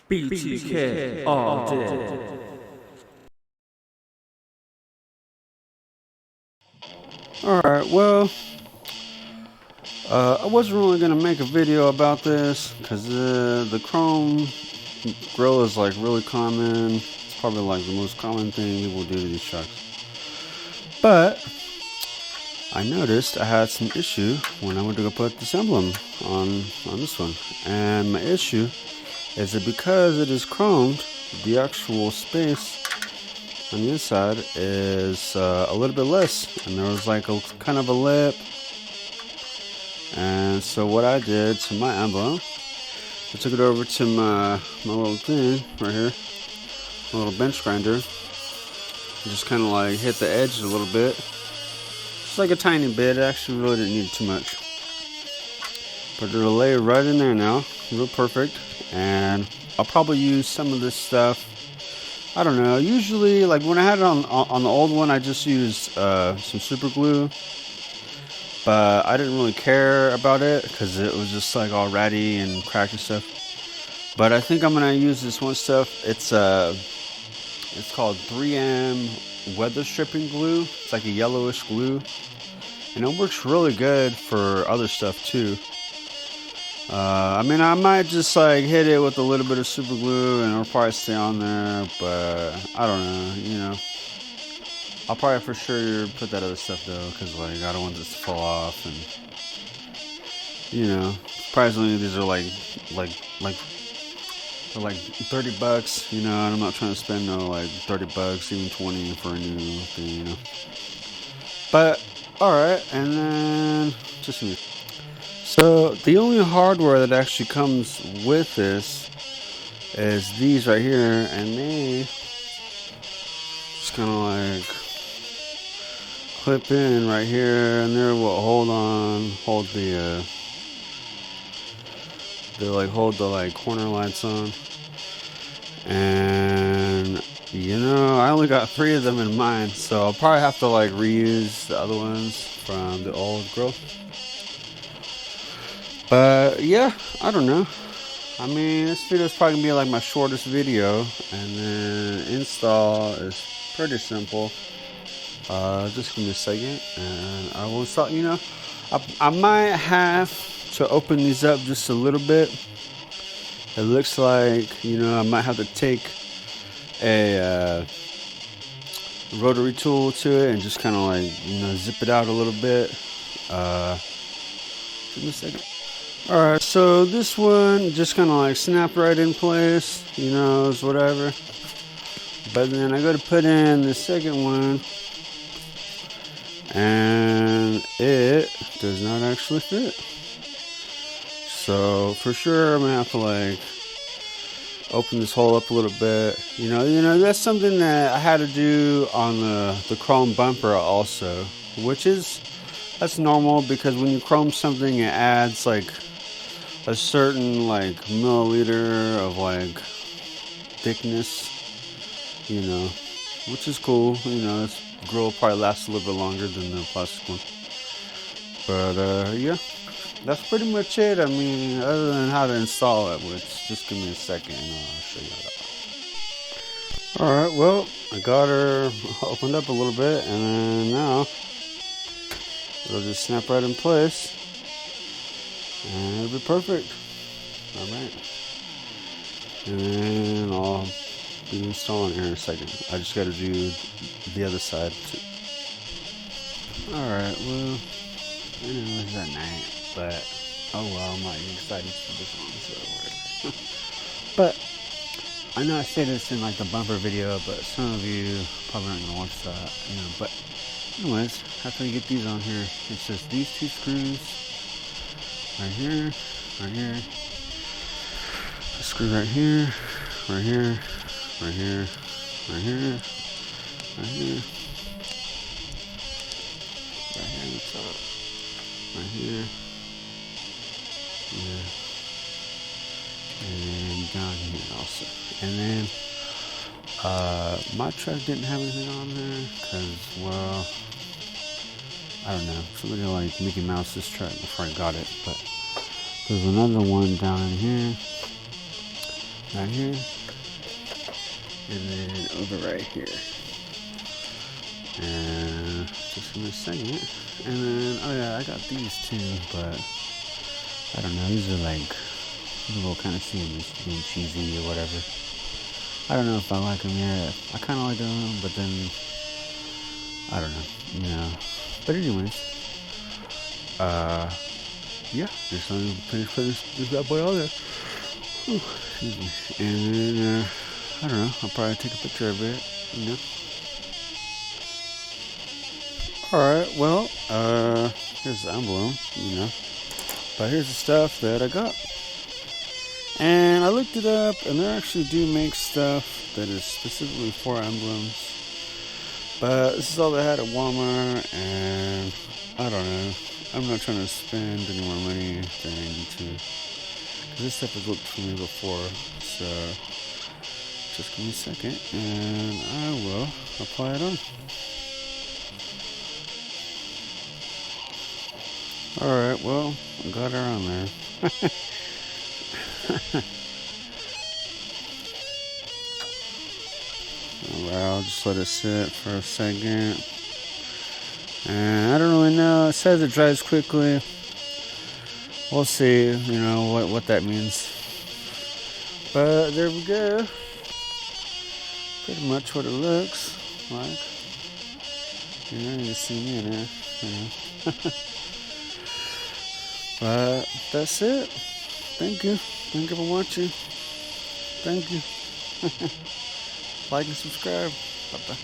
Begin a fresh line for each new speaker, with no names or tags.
B2k All Day.
Alright, well, I wasn't really going to make a video about this because the chrome grill is like really common. It's probably like the most common thing people do to these trucks. But I noticed I had some issue when I went to go put this emblem on this one. And my issue is that because it is chromed, the actual space on the inside is a little bit less, and there was like a kind of a lip. And so what I did to my emblem, I took it over to my little thing right here, my little bench grinder, just kind of like hit the edge a little bit, just like a tiny bit. It actually really didn't need too much, but it'll lay right in there now, real perfect. And I'll probably use some of this stuff. I don't know. Usually, like when I had it on the old one, I just used some super glue, but I didn't really care about it because it was just like all ratty and cracked and stuff. But I think I'm gonna use this one stuff. It's called 3M weather stripping glue. It's like a yellowish glue, and it works really good for other stuff too. I mean, I might just like hit it with a little bit of super glue and it'll probably stay on there, but I don't know, you know. I'll probably for sure put that other stuff though, because like I don't want this to fall off. And you know, surprisingly these are like they're like $30, you know, and I'm not trying to spend no like $30, even 20 for a new thing, you know. But alright, and then just me. So the only hardware that actually comes with this is these right here, and they just kind of like clip in right here, and they will hold the like corner lights on. And you know, I only got 3 of them in mine, so I'll probably have to like reuse the other ones from the old grill. But yeah, I don't know. I mean, this video is probably gonna be like my shortest video, and then install is pretty simple. Just give me a second, and I will start. You know, I might have to open these up just a little bit. It looks like, you know, I might have to take a rotary tool to it and just kind of like, you know, zip it out a little bit. Give me a second. Alright, so this one just kind of like snapped right in place, you know, it's whatever. But then I go to put in the second one, and it does not actually fit. So for sure I'm gonna have to like open this hole up a little bit. You know, that's something that I had to do on the chrome bumper also, that's normal, because when you chrome something, it adds like a certain like milliliter of like thickness, you know, which is cool. You know, this grill probably lasts a little bit longer than the plastic one. But yeah, that's pretty much it. I mean, other than how to install it, which just give me a second and I'll show you how. Alright, well, I got her opened up a little bit, and then now it'll just snap right in place. And it'll be perfect. Alright. And then I'll be installing it here in a second. I just gotta do the other side too. Alright, well, I know it's at night, but oh well, I'm like excited for this one, so whatever. But I know I say this in like the bumper video, but some of you probably aren't gonna watch that, you know. But anyways, after you get these on here, it's just these 2 screws. Right here, a screw right here, right here, right here, right here, right here, right here on the top, right here, yeah, and down here also. And then my truck didn't have anything on there because, well, I don't know, somebody like Mickey Mouse this truck before I got it. But there's another one down in here, right here, and then over right here. And just in a second. And then, oh yeah, I got these too, but I don't know. These are like, people kind of see them as being cheesy or whatever. I don't know if I like them yet. I kind of like them, but then, I don't know, you know. But anyways, yeah, just let me finish putting this bad boy on there. Whew, excuse me. And then, I don't know, I'll probably take a picture of it, you know. Alright, well, here's the emblem, you know. But here's the stuff that I got. And I looked it up, and they actually do make stuff that is specifically for emblems. But this is all they had at Walmart, and I don't know. I'm not trying to spend any more money than I need to. Because this stuff has looked for me before, so just give me a second, and I will apply it on. Alright, well, I got her on there. Alright, I'll just let it sit for a second. And I don't really know. It says it dries quickly. We'll see, you know, what that means. But there we go. Pretty much what it looks like. You know, you see me in there. You know. But that's it. Thank you. Thank you for watching. Thank you. Like and subscribe. Bye-bye.